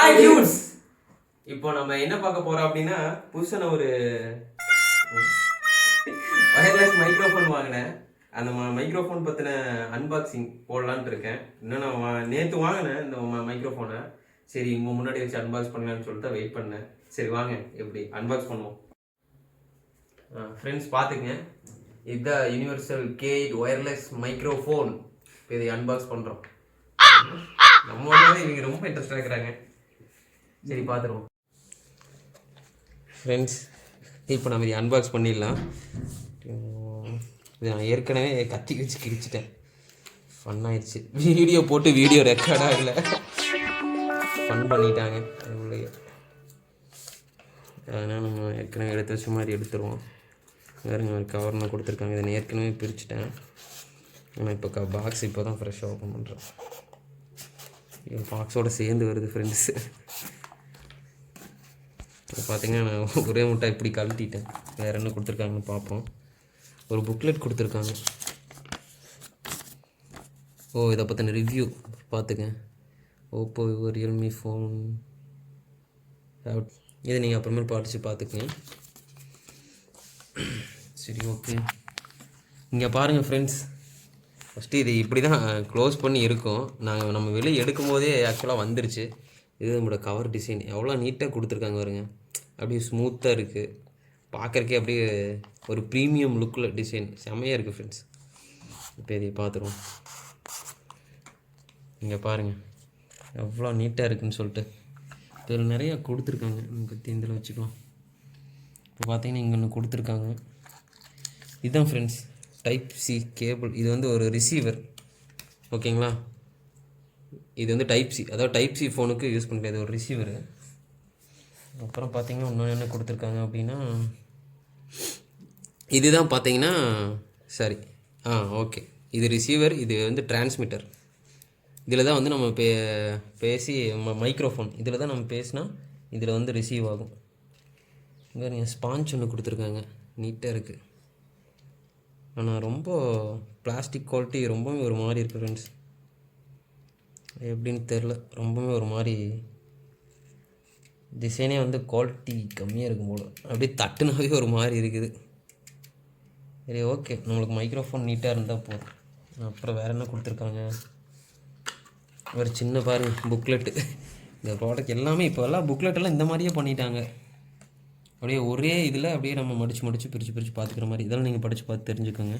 Hi dudes. இப்போ நம்ம என்ன பார்க்க போறோம் அப்படின்னா, புதுசான ஒரு வயர்லெஸ் மைக்ரோஃபோன் வாங்கினேன். அந்த மைக்ரோஃபோன் பற்றின அன்பாக்சிங் போடலான்ட்டு இருக்கேன். இன்னும் நான் நேற்று வாங்கினேன் இந்த மைக்ரோஃபோனை. சரி உங்கள் முன்னாடி வச்சு அன்பாக்ஸ் பண்ணலான்னு சொல்லிட்டு வெயிட் பண்ணேன். சரி வாங்க எப்படி அன்பாக்ஸ் பண்ணுவோம். ஃப்ரெண்ட்ஸ் பார்த்துங்க, இதுதான் யூனிவர்சல் K8 ஒயர்லெஸ் மைக்ரோஃபோன். இப்போ இதை அன்பாக்ஸ் பண்ணுறோம். நம்ம இவங்க ரொம்ப இன்ட்ரெஸ்டாக இருக்கிறாங்க. சரி பார்த்துருவோம் ஃப்ரெண்ட்ஸ். இப்போ நம்ம இதை அன்பாக்ஸ் பண்ணிடலாம். இது நான் ஏற்கனவே கத்தி வச்சு கிழிச்சிட்டேன். ஃபன் ஆயிடுச்சு. வீடியோ போட்டு வீடியோ ரெக்கார்டாக இல்லை, ஃபன் பண்ணிட்டாங்க உள்ளே. அதனால் நம்ம ஏற்கனவே எடுத்து வச்ச மாதிரி எடுத்துருவோம். வேறுங்க ஒரு கவர்னால் கொடுத்துருக்காங்க. இதை ஏற்கனவே பிரிச்சுட்டேன். ஆனால் இப்போ பாக்ஸ் இப்போ தான் ஃப்ரெஷ்ஷாக ஓப்பன் பண்ணுறேன். என் பாக்ஸோடு சேர்ந்து வருது ஃப்ரெண்ட்ஸு. இப்போ பார்த்தீங்கன்னா நான் ஒரே முட்டை இப்படி கழட்டிட்டேன். வேறு என்ன கொடுத்துருக்காங்கன்னு பார்ப்போம். ஒரு புக்லெட் கொடுத்துருக்காங்க. இதை பற்றின ரிவ்யூ பார்த்துங்க. Oppo Realme phone. இதை நீங்கள் அப்புறமேல் படித்து பார்த்துக்குங்க. சரி ஓகே. இங்கே பாருங்கள் ஃப்ரெண்ட்ஸ், ஃபஸ்ட்டு இது இப்படி தான் க்ளோஸ் பண்ணி இருக்கும். நம்ம வெளியே எடுக்கும் போதே ஆக்சுவலாக வந்துருச்சு. இது நம்மளோட கவர் டிசைன் எவ்வளோ நீட்டாக கொடுத்துருக்காங்க பாருங்க. அப்படியே ஸ்மூத்தாக இருக்குது. பார்க்குறக்கே அப்படியே ஒரு ப்ரீமியம் லுக்கில் டிசைன் செம்மையாக இருக்குது ஃப்ரெண்ட்ஸ். இப்போ இதை பார்த்துருவோம். இங்கே பாருங்கள் எவ்வளோ நீட்டாக இருக்குதுன்னு சொல்லிட்டு. இதில் நிறையா கொடுத்துருக்காங்க. பற்றி இதில் வச்சுக்கலாம். இப்போ பார்த்தீங்கன்னா இங்கே ஒன்று கொடுத்துருக்காங்க. இதுதான் ஃப்ரெண்ட்ஸ் டைப் சி கேபிள். இது வந்து ஒரு ரிசீவர், ஓகேங்களா. இது வந்து டைப் சி, அதாவது டைப் சி ஃபோனுக்கு யூஸ் பண்ணிக்கலாம். இது ஒரு ரிசீவரு. அப்புறம் பார்த்தீங்கன்னா இன்னொன்று என்ன கொடுத்துருக்காங்க அப்படின்னா, இதுதான் பார்த்தீங்கன்னா சரி ஓகே, இது ரிசீவர், இது வந்து டிரான்ஸ்மிட்டர். இதில் தான் வந்து நம்ம பேசி மைக்ரோஃபோன் இதில் தான் நம்ம பேசினா இதில் வந்து ரிசீவ் ஆகும். இங்கே நீங்கள் ஸ்பாஞ்ச் ஒன்று கொடுத்துருக்காங்க, நீட்டாக இருக்குது. ஆனால் ரொம்ப பிளாஸ்டிக் குவாலிட்டி ரொம்பவே ஒரு மாதிரி இருக்குது ஃப்ரெண்ட்ஸ். எப்படின்னு தெரில, ரொம்பவே ஒரு மாதிரி டிசைனே வந்து குவாலிட்டி கம்மியாக இருக்கும் போல். அப்படியே தட்டுனாவே ஒரு மாதிரி இருக்குது. சரி ஓகே, நம்மளுக்கு மைக்ரோஃபோன் நீட்டாக இருந்தால் போதும். அப்புறம் வேறு என்ன கொடுத்துருக்காங்க, ஒரு சின்ன பாருங்கள் புக்லெட்டு. இந்த ப்ராடக்ட் எல்லாமே இப்போ எல்லாம் புக்லெட்டெல்லாம் இந்த மாதிரியே பண்ணிட்டாங்க. அப்படியே ஒரே இதில் அப்படியே நம்ம மடித்து பிரித்து பார்த்துக்கிற மாதிரி. இதெல்லாம் நீங்கள் படித்து பார்த்து தெரிஞ்சுக்கோங்க.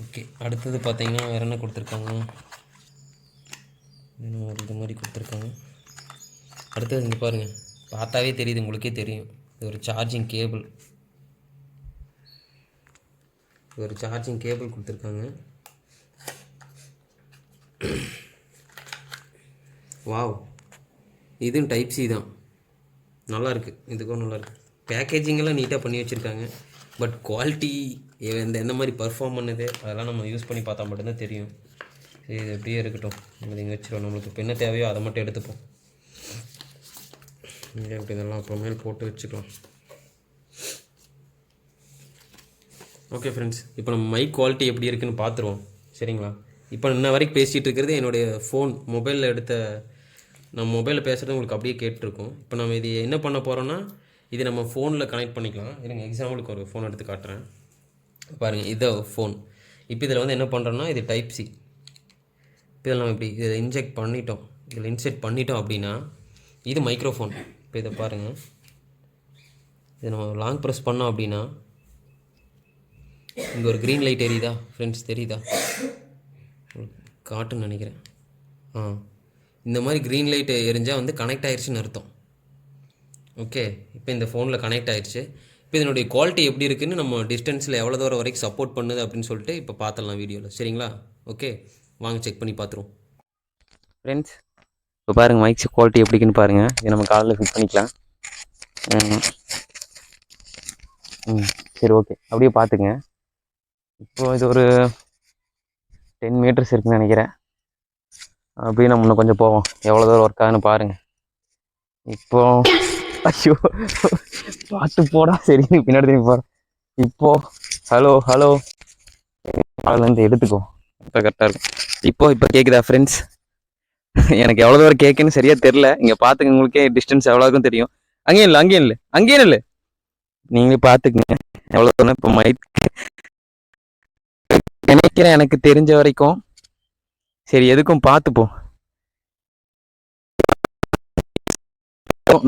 ஓகே, அடுத்தது பார்த்தீங்கன்னா வேறு என்ன கொடுத்துருக்காங்க, இது மாதிரி கொடுத்துருக்காங்க. அடுத்தது இங்கே பாருங்கள், பார்த்தாவே தெரியுது, உங்களுக்கே தெரியும். இது ஒரு சார்ஜிங் கேபிள். ஒரு சார்ஜிங் கேபிள் கொடுத்துருக்காங்க. வாவ், இதுவும் டைப் சி தான். நல்லாயிருக்கு, இதுக்கும் நல்லாயிருக்கு. பேக்கேஜிங்கெல்லாம் நீட்டாக பண்ணி வச்சுருக்காங்க. பட் குவாலிட்டி எந்த மாதிரி பர்ஃபார்ம் பண்ணுது அதெல்லாம் நம்ம யூஸ் பண்ணி பார்த்தா மட்டும்தான் தெரியும். சரி இது எப்படியே இருக்கட்டும், நம்ம இங்கே வச்சுருவோம். நம்மளுக்கு இப்போ என்ன தேவையோ அதை மட்டும் எடுத்துப்போம். இங்கே இப்படி இதெல்லாம் அப்புறமேல் போட்டு வச்சுக்கலாம். ஓகே ஃப்ரெண்ட்ஸ், இப்போ நம்ம மைக் குவாலிட்டி எப்படி இருக்குதுன்னு பார்த்துருவோம். சரிங்களா. இப்போ இன்ன வரைக்கும் பேசிகிட்டு இருக்கிறது என்னுடைய ஃபோன் மொபைலில் எடுத்த, நம்ம மொபைலில் பேசுகிறது உங்களுக்கு அப்படியே கேட்டிருக்கும். இப்போ நம்ம இது என்ன பண்ண போகிறோன்னா, இது நம்ம ஃபோனில் கனெக்ட் பண்ணிக்கலாம். இருங்க எக்ஸாம்பிளுக்கு ஒரு ஃபோன் எடுத்து காட்டுறேன் பாருங்கள். இதை ஃபோன் இப்போ இதில் வந்து என்ன பண்ணுறோன்னா, இது டைப் சி. இப்போ இதில் நம்ம இப்படி இதை இன்செர்ட் பண்ணிட்டோம் அப்படின்னா இது மைக்ரோஃபோன். இப்போ இதை பாருங்கள், இதை நம்ம லாங் ப்ரெஸ் பண்ணோம் அப்படின்னா இங்கே ஒரு க்ரீன் லைட் எரியுதா ஃப்ரெண்ட்ஸ், தெரியுதா? காட்டுன்னு நினைக்கிறேன். இந்த மாதிரி க்ரீன் லைட் எரிஞ்சால் வந்து கனெக்ட் ஆயிடுச்சுன்னு அர்த்தம். ஓகே, இப்போ இந்த ஃபோனில் கனெக்ட் ஆயிடுச்சு. இப்போ இதனுடைய குவாலிட்டி எப்படி இருக்குதுன்னு நம்ம டிஸ்டன்ஸில் எவ்வளோ தூரம் வரைக்கும் சப்போர்ட் பண்ணுது அப்படின்னு சொல்லிட்டு இப்போ பார்த்துடலாம் வீடியோவில். சரிங்களா. ஓகே வாங்க செக் பண்ணி பார்த்துருவோம் ஃப்ரெண்ட்ஸ். இப்போ பாருங்கள் மைக் குவாலிட்டி எப்படிக்குன்னு பாருங்கள். இதை நம்ம காலில் ஃபிட் பண்ணிக்கலாம். சரி ஓகே, அப்படியே பார்த்துங்க. இப்போது இது ஒரு 10 மீட்டர்ஸ் இருக்குதுன்னு நினைக்கிறேன். அப்படியே நம்ம இன்னும் கொஞ்சம் போவோம், எவ்வளோ தூரம் ஒர்க் ஆகுன்னு பாருங்கள். இப்போ ஐயோ பார்த்து போடா. சரி பின்னாடி திரும்பி போகிறேன். இப்போது ஹலோ அதுலேருந்து எடுத்துக்கோ, இப்போ கரெக்டாக இருக்கும். இப்போ கேட்குதா ஃப்ரெண்ட்ஸ்? எனக்கு எவ்வளோ தூரம் கேட்குன்னு சரியா தெரில. இங்கே பார்த்துங்க, உங்களுக்கே டிஸ்டன்ஸ் எவ்வளோ இருக்குன்னு தெரியும். அங்கேயும் இல்லை, அங்கேயும் இல்லை, அங்கேயும் இல்லை. நீங்களே பார்த்துக்குங்க எவ்வளோ தூரம். இப்போ மைக் நினைக்கிறேன் எனக்கு தெரிஞ்ச வரைக்கும். சரி, எதுக்கும் பார்த்துப்போம்.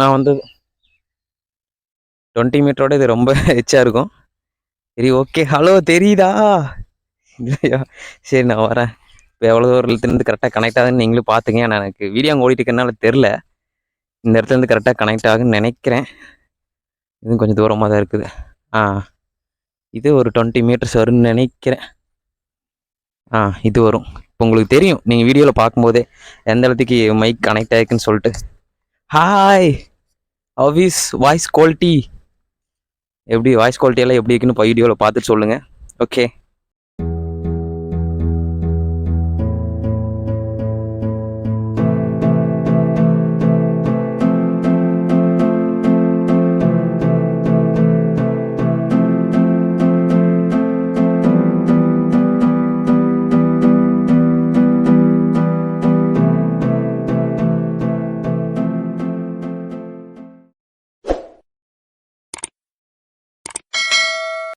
நான் வந்து 20 மீட்டரோட இது ரொம்ப எச்சா இருக்கும். சரி, ஓகே. ஹலோ, தெரியுதா இல்லையா? சரி, நான் வரேன். இப்போ எவ்வளோ தூரத்துலேருந்து கரெக்டாக கனெக்ட் ஆகுதுன்னு நீங்களும் பார்த்துங்க. நான் எனக்கு வீடியோ அங்கே ஓடிட்டு இருக்கனால தெரில. இந்த இடத்துலேருந்து கரெக்டாக கனெக்ட் ஆகுன்னு நினைக்கிறேன். இதுவும் கொஞ்சம் தூரமாக தான் இருக்குது. இது ஒரு 20 மீட்டர்ஸ் வரும்னு நினைக்கிறேன். இது வரும். இப்போ உங்களுக்கு தெரியும் நீங்கள் வீடியோவில் பார்க்கும்போதே எந்த இடத்துக்கு மைக் கனெக்ட் ஆகிருக்குன்னு சொல்லிட்டு. ஹாய், ஆவிஸ் வாய்ஸ் குவாலிட்டி எப்படி, வாய்ஸ் குவாலிட்டி எல்லாம் எப்படி இருக்குன்னு இப்போ வீடியோவில் பார்த்துட்டு சொல்லுங்கள். ஓகே.